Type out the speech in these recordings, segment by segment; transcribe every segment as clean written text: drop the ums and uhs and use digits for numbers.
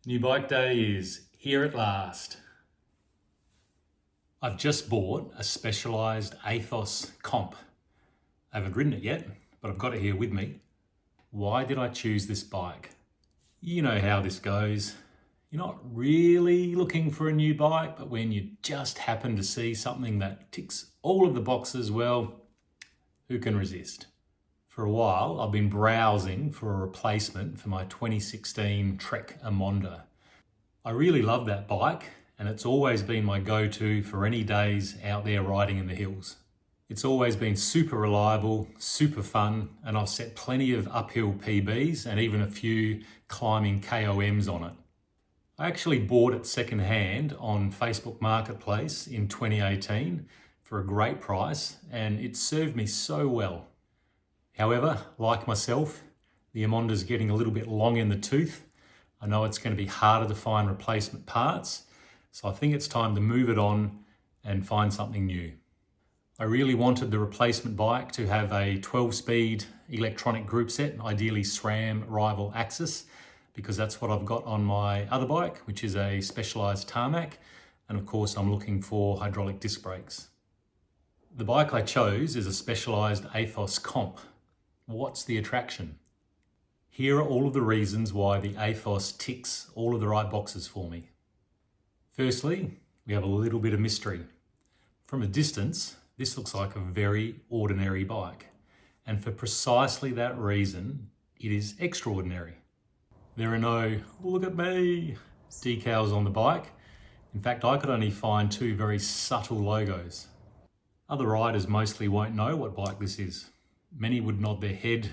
New bike day is here at last. I've just bought a Specialized Aethos comp. I haven't ridden it yet, but I've got it here with me. Why did I choose this bike? You know how this goes. You're not really looking for a new bike, but when you just happen to see something that ticks all of the boxes, well, who can resist? For a while, I've been browsing for a replacement for my 2016 Trek Emonda. I really love that bike, and it's always been my go-to for any days out there riding in the hills. It's always been super reliable, super fun, and I've set plenty of uphill PBs and even a few climbing KOMs on it. I actually bought it secondhand on Facebook Marketplace in 2018 for a great price, and it served me so well. However, like myself, the Emonda's getting a little bit long in the tooth. I know it's going to be harder to find replacement parts, so I think it's time to move it on and find something new. I really wanted the replacement bike to have a 12-speed electronic group set, ideally SRAM rival axis, because that's what I've got on my other bike, which is a Specialized tarmac, and of course I'm looking for hydraulic disc brakes. The bike I chose is a Specialized Aethos comp. What's the attraction? Here are all of the reasons why the Aethos ticks all of the right boxes for me. Firstly, we have a little bit of mystery. From a distance, this looks like a very ordinary bike. And for precisely that reason, it is extraordinary. There are no, look at me, decals on the bike. In fact, I could only find two very subtle logos. Other riders mostly won't know what bike this is. Many would nod their head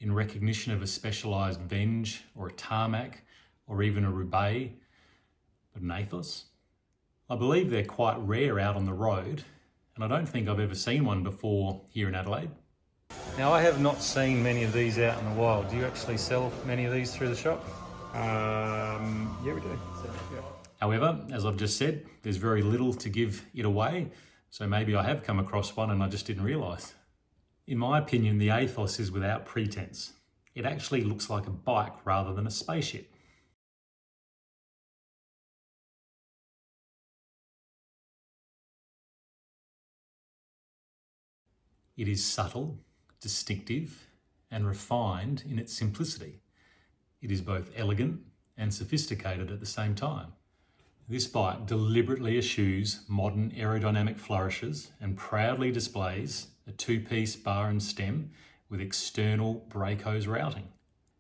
in recognition of a Specialized Venge or a tarmac or even a Roubaix, but an Aethos? I believe they're quite rare out on the road, and I don't think I've ever seen one before here in Adelaide. Now, I have not seen many of these out in the wild. Do you actually sell many of these through the shop? Yeah, we do. Yeah. However, as I've just said, there's very little to give it away, so maybe I have come across one and I just didn't realise. In my opinion, the Aethos is without pretense. It actually looks like a bike rather than a spaceship. It is subtle, distinctive, and refined in its simplicity. It is both elegant and sophisticated at the same time. This bike deliberately eschews modern aerodynamic flourishes and proudly displays a two-piece bar and stem with external brake hose routing.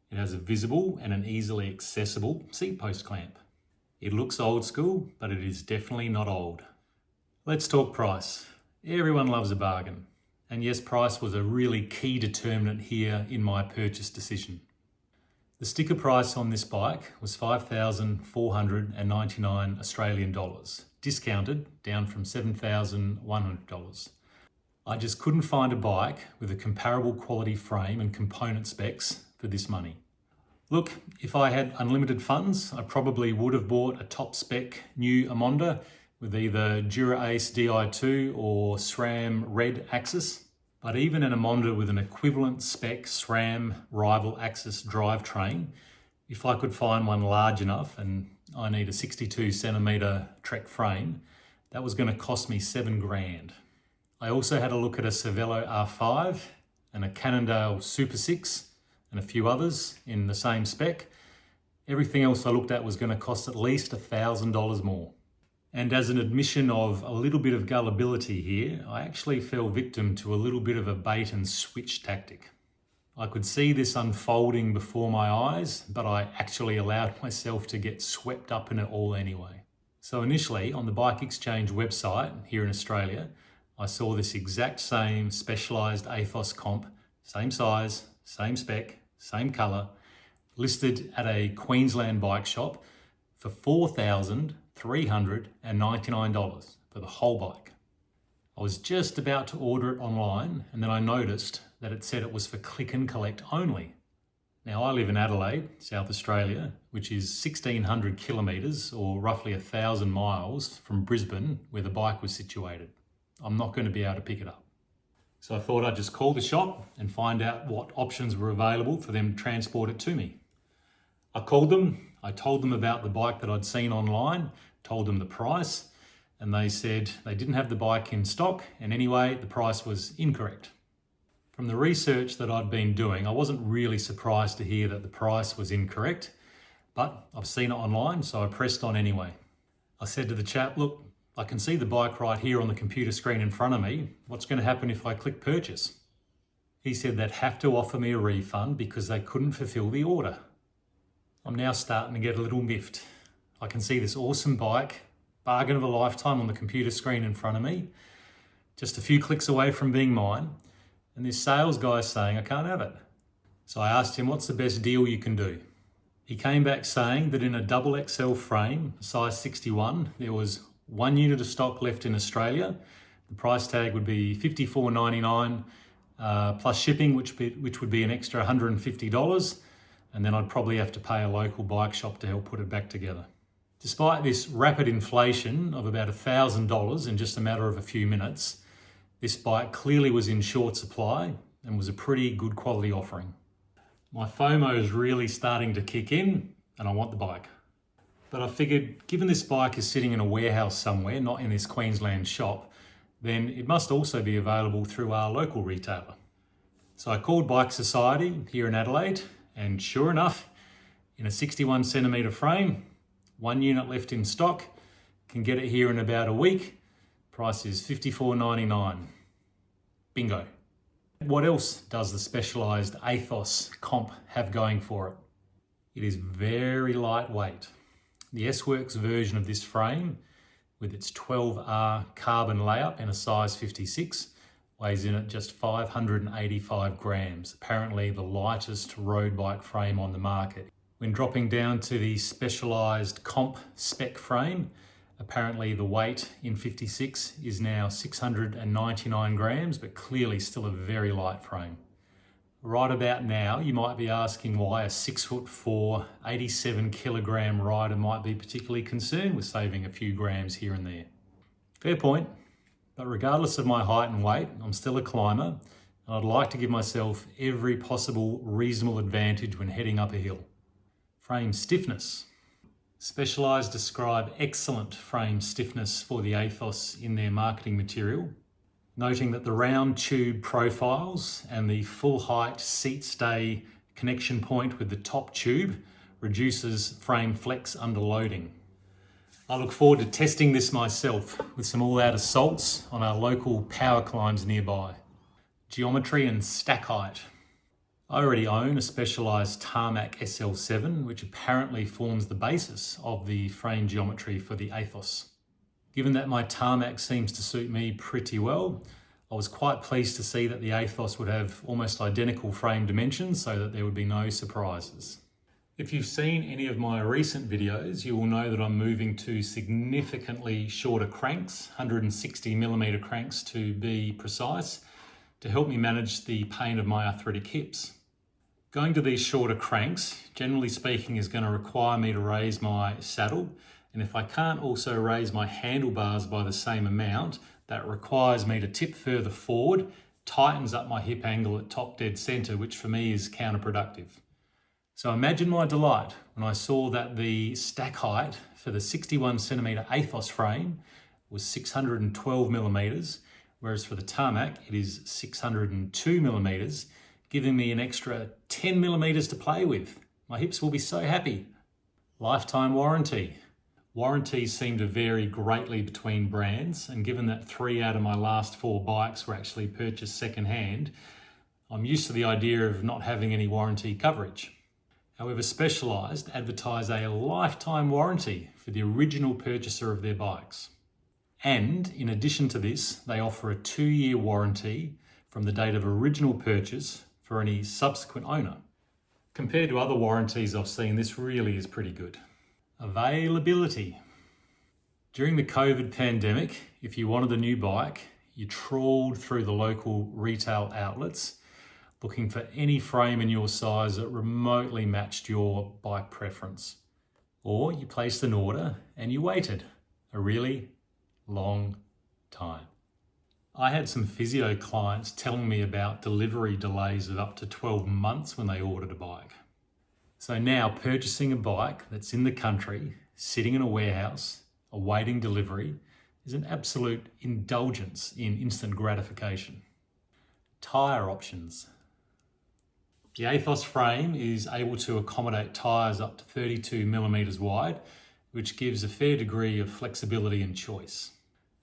It has a visible and an easily accessible seat post clamp. It looks old school, but it is definitely not old. Let's talk price. Everyone loves a bargain. And yes, price was a really key determinant here in my purchase decision. The sticker price on this bike was $5,499 Australian dollars, discounted down from $7,100. I just couldn't find a bike with a comparable quality frame and component specs for this money. Look, if I had unlimited funds, I probably would have bought a top spec new Emonda with either Dura-Ace Di2 or SRAM Red axis. But even an Emonda with an equivalent spec SRAM rival axis drivetrain, if I could find one large enough, and I need a 62 centimetre Trek frame, that was going to cost me $7,000. I also had a look at a Cervelo R5 and a Cannondale SuperSix and a few others in the same spec. Everything else I looked at was going to cost at least $1,000 more. And as an admission of a little bit of gullibility here, I actually fell victim to a little bit of a bait and switch tactic. I could see this unfolding before my eyes, but I actually allowed myself to get swept up in it all anyway. So initially, on the Bike Exchange website here in Australia, I saw this exact same Specialized Aethos comp, same size, same spec, same colour, listed at a Queensland bike shop for $4,399 for the whole bike. I was just about to order it online, and then I noticed that it said it was for click and collect only. Now, I live in Adelaide, South Australia, which is 1,600 kilometres or roughly 1,000 miles from Brisbane, where the bike was situated. I'm not going to be able to pick it up. So I thought I'd just call the shop and find out what options were available for them to transport it to me. I called them, I told them about the bike that I'd seen online, told them the price, and they said they didn't have the bike in stock, and anyway, the price was incorrect. From the research that I'd been doing, I wasn't really surprised to hear that the price was incorrect, but I've seen it online, so I pressed on anyway. I said to the chap, look, I can see the bike right here on the computer screen in front of me. What's going to happen if I click purchase? He said they'd have to offer me a refund because they couldn't fulfill the order. I'm now starting to get a little miffed. I can see this awesome bike, bargain of a lifetime on the computer screen in front of me, just a few clicks away from being mine, and this sales guy's saying I can't have it. So I asked him, what's the best deal you can do? He came back saying that in a double XL frame, size 61, there was 1 unit of stock left in Australia. The price tag would be $54.99 plus shipping, which would be an extra $150. And then I'd probably have to pay a local bike shop to help put it back together. Despite this rapid inflation of about $1,000 in just a matter of a few minutes, this bike clearly was in short supply and was a pretty good quality offering. My FOMO is really starting to kick in and I want the bike. But I figured, given this bike is sitting in a warehouse somewhere, not in this Queensland shop, then it must also be available through our local retailer. So I called Bike Society here in Adelaide, and sure enough, in a 61 centimetre frame, 1 unit left in stock, can get it here in about a week. Price is $54.99. Bingo. What else does the Specialized Aethos comp have going for it? It is very lightweight. The S-Works version of this frame, with its 12R carbon layup in a size 56, weighs in at just 585 grams, apparently the lightest road bike frame on the market. When dropping down to the Specialized Comp spec frame, apparently the weight in 56 is now 699 grams, but clearly still a very light frame. Right about now, you might be asking why a 6'4", 87 kilogram rider might be particularly concerned with saving a few grams here and there. Fair point, but regardless of my height and weight, I'm still a climber, and I'd like to give myself every possible reasonable advantage when heading up a hill. Frame stiffness. Specialized describe excellent frame stiffness for the Aethos in their marketing material, noting that the round tube profiles and the full height seat stay connection point with the top tube reduces frame flex under loading. I look forward to testing this myself with some all-out assaults on our local power climbs nearby. Geometry and stack height. I already own a Specialized Tarmac SL7, which apparently forms the basis of the frame geometry for the Aethos. Given that my Tarmac seems to suit me pretty well, I was quite pleased to see that the Aethos would have almost identical frame dimensions so that there would be no surprises. If you've seen any of my recent videos, you will know that I'm moving to significantly shorter cranks, 160mm cranks to be precise, to help me manage the pain of my arthritic hips. Going to these shorter cranks, generally speaking, is going to require me to raise my saddle, and if I can't also raise my handlebars by the same amount, that requires me to tip further forward, tightens up my hip angle at top dead center, which for me is counterproductive. So imagine my delight when I saw that the stack height for the 61 centimeter Aethos frame was 612 millimeters, whereas for the Tarmac it is 602 millimeters, giving me an extra 10 millimeters to play with. My hips will be so happy. Lifetime warranty. Warranties seem to vary greatly between brands, and given that 3 out of my last 4 bikes were actually purchased second-hand, I'm used to the idea of not having any warranty coverage. However, Specialized advertise a lifetime warranty for the original purchaser of their bikes. And in addition to this, they offer a 2-year warranty from the date of original purchase for any subsequent owner. Compared to other warranties I've seen, this really is pretty good. Availability. During the COVID pandemic, if you wanted a new bike, you trawled through the local retail outlets looking for any frame in your size that remotely matched your bike preference. Or you placed an order and you waited a really long time. I had some physio clients telling me about delivery delays of up to 12 months when they ordered a bike. So now purchasing a bike that's in the country, sitting in a warehouse, awaiting delivery, is an absolute indulgence in instant gratification. Tyre options. The Aethos frame is able to accommodate tyres up to 32 millimeters wide, which gives a fair degree of flexibility and choice.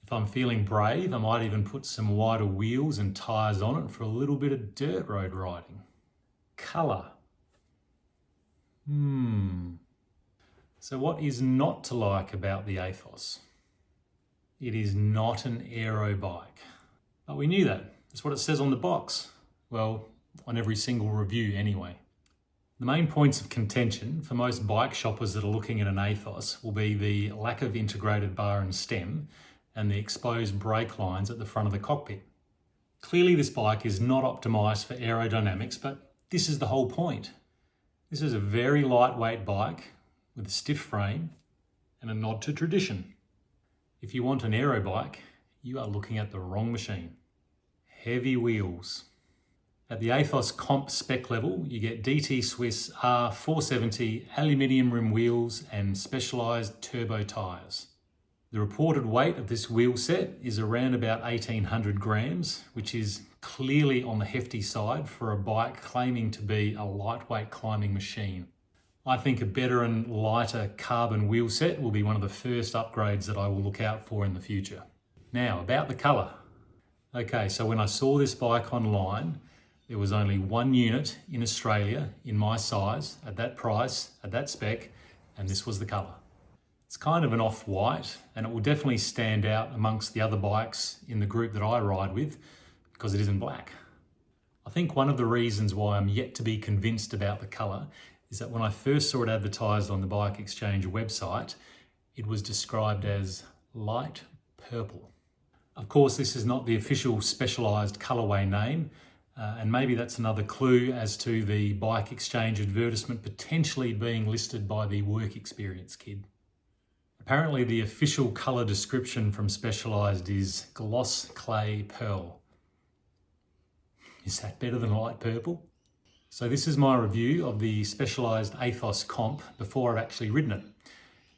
If I'm feeling brave, I might even put some wider wheels and tyres on it for a little bit of dirt road riding. Colour. So what is not to like about the Aethos? It is not an aero bike. But we knew that. That's what it says on the box. Well, on every single review anyway. The main points of contention for most bike shoppers that are looking at an Aethos will be the lack of integrated bar and stem and the exposed brake lines at the front of the cockpit. Clearly this bike is not optimised for aerodynamics, but this is the whole point. This is a very lightweight bike with a stiff frame and a nod to tradition. If you want an aero bike, you are looking at the wrong machine. Heavy wheels. At the Aethos comp spec level, you get DT Swiss R470 aluminium rim wheels and Specialized turbo tyres. The reported weight of this wheel set is around about 1800 grams, which is clearly on the hefty side for a bike claiming to be a lightweight climbing machine. I think a better and lighter carbon wheel set will be one of the first upgrades that I will look out for in the future. Now, about the colour. Okay, so when I saw this bike online, there was only one unit in Australia in my size, at that price, at that spec, and this was the colour. It's kind of an off-white, and it will definitely stand out amongst the other bikes in the group that I ride with because it isn't black. I think one of the reasons why I'm yet to be convinced about the colour is that when I first saw it advertised on the Bike Exchange website, it was described as light purple. Of course, this is not the official Specialized colourway name, and maybe that's another clue as to the Bike Exchange advertisement potentially being listed by the work experience kid. Apparently the official colour description from Specialized is gloss clay pearl. Is that better than light purple? So this is my review of the Specialized Aethos comp before I've actually ridden it.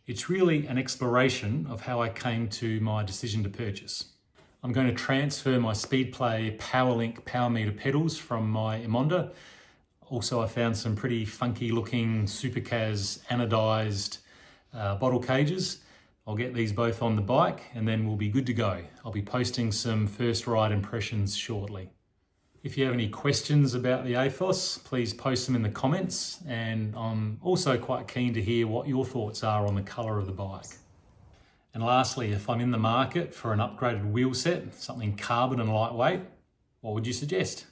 It's really an exploration of how I came to my decision to purchase. I'm going to transfer my Speedplay PowerLink power meter pedals from my Emonda. Also, I found some pretty funky looking SuperSix anodized bottle cages. I'll get these both on the bike and then we'll be good to go. I'll be posting some first ride impressions shortly. If you have any questions about the Aethos, please post them in the comments, and I'm also quite keen to hear what your thoughts are on the colour of the bike. And lastly, if I'm in the market for an upgraded wheel set, something carbon and lightweight, what would you suggest?